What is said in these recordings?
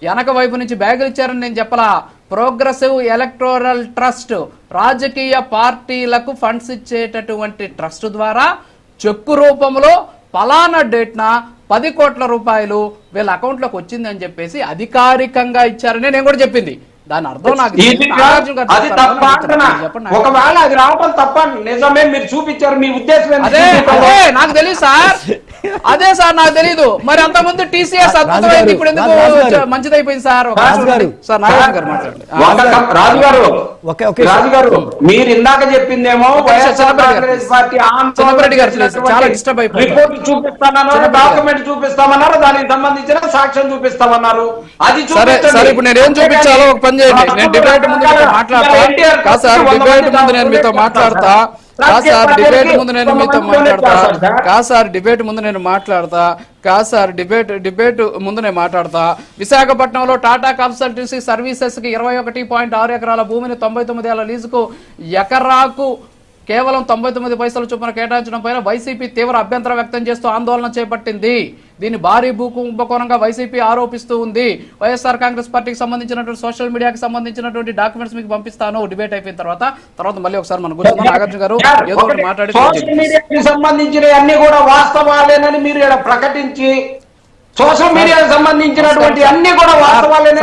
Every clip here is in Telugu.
వెనక వైపు నుంచి బ్యాగులు ఇచ్చారని నేను చెప్పలా. ప్రోగ్రెసివ్ ఎలక్టోరల్ ట్రస్ట్ రాజకీయ పార్టీలకు ఫండ్స్ ఇచ్చేటటువంటి ట్రస్ట్ ద్వారా చెక్కు రూపంలో పలానా డేట్న 10 కోట్ల రూపాయలు వీళ్ళ అకౌంట్లోకి వచ్చింది అని చెప్పేసి అధికారికంగా ఇచ్చారని నేను కూడా చెప్పింది. దాని అర్థం నాకు అది తప్ప. ఒకవేళ అది రావడం తప్ప నిజమే మీరు చూపించారు, మీ ఉద్దేశం అదే నాకు తెలియదు సార్. అదే సార్ నాకు తెలీదు. మరి అంత ముందు టీసీఎస్ అద్భుతమైంది, ఇప్పుడు ఎందుకు మంచిదైపోయింది సార్? సార్ నాగార్జున గారు మాట్లాడండి. రాజుగారు మీరు ఇందాక చెప్పిందేమో చిన్నపరెడ్డి గారు చాలా డిస్టర్బ్ అయిపోయింది. రిపోర్ట్ చూపిస్తామన్నారు, డాక్యుమెంట్ చూపిస్తామన్నారు, దానికి సంబంధించిన సాక్ష్యం చూపిస్తామన్నారు. అది సరే సరే, ఇప్పుడు నేను ఏం చూపించాలో ఒక పని చేయండి. నేను డిబేట్ ముందు మాట్లాడతా కాదు సార్, డిబేట్ ముందు నేను మీతో మాట్లాడతా కాదు సార్, డిబేట్ ముందు నేను మీతో మాట్లాడతా కాదు సార్, డిబేట్ ముందు నేను మాట్లాడతా కాదు సార్, డిబేట్ ముందు నేను మాట్లాడతా. విశాఖపట్నంలో టాటా కన్సల్టెన్సీ సర్వీసెస్ కి 21.6 ఎకరాల భూమిని 99 ఏళ్ల లీజుకు ఎకరాకు కేవలం 99 పైసల చొప్పున కేటాయించడం పైన వైసీపీ తీవ్ర అభ్యంతరం వ్యక్తం చేస్తూ ఆందోళన చేపట్టింది. దీన్ని భారీ భూ కుంభకోణంగా వైసీపీ ఆరోపిస్తూ ఉంది. వైఎస్ఆర్ కాంగ్రెస్ పార్టీకి సంబంధించినటువంటి సోషల్ మీడియాకి సంబంధించినటువంటి డాక్యుమెంట్స్ మీకు పంపిస్తాను డిబేట్ అయిపోయిన తర్వాత మళ్ళీ ఒకసారి మనం కూర్చుందాం. నాగార్జున గారు ఏదో ఒకటి మాట్లాడి సోషల్ మీడియాకి సంబంధించిన అన్ని కూడా వాస్తవాలేనని మీరు ఇక్కడ ప్రకటించి సోషల్ మీడియాకి సంబంధించినటువంటి అన్ని కూడా వాస్తవాలేనని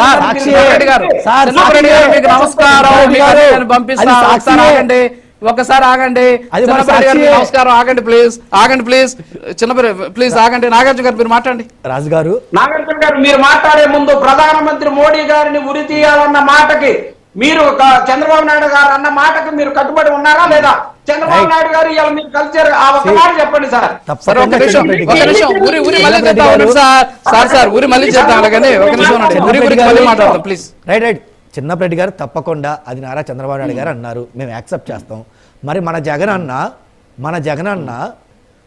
పంపిస్తాను. ఒకసారి ఆగండి, నమస్కారం, ఆగండి ప్లీజ్, ఆగండి ప్లీజ్, ప్లీజ్ ఆగండి. నాగార్జున గారు మీరు మాట్లాడండి. రాజు గారు, నాగార్జున గారు మీరు మాట్లాడే ముందు ప్రధానమంత్రి మోడీ గారిని ఉరి తీయాలన్న మాటకి మీరు చంద్రబాబు నాయుడు గారు అన్న మాటకి మీరు కట్టుబడి ఉన్నారా లేదా? చంద్రబాబు నాయుడు గారు ఇలా మీరు కలిసారు, ఆ ఒక్క మాట చెప్పండి సార్. ఒక నిమిషం ఊరి మళ్ళీ చేద్దాం సార్, ఊరి మళ్ళీ చేద్దాం. అలాగని ఒక నిమిషం మళ్ళీ మాట్లాడతాం ప్లీజ్. రైట్. చిన్నపరెడ్డి గారు తప్పకుండా అది నారా చంద్రబాబు నాయుడు గారు అన్నారు, మేము యాక్సెప్ట్ చేస్తాం. మరి మన జగన్ అన్న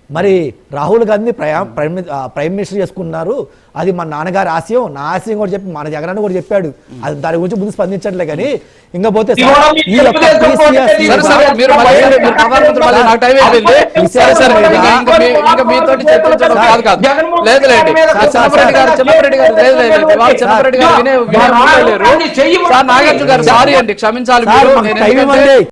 మరి రాహుల్ గాంధీ ప్రైమ్ మినిస్టర్ చేసుకున్నారు, అది మన నాన్నగారి ఆశయం, నా ఆశయం కూడా చెప్పి మన జగన్ అన్న కూడా చెప్పాడు. అది దాని గురించి ముందు స్పందించట్లే. కానీ ఇంకా పోతే నాగార్జున గారు సారీ అండి, క్షమించాలి.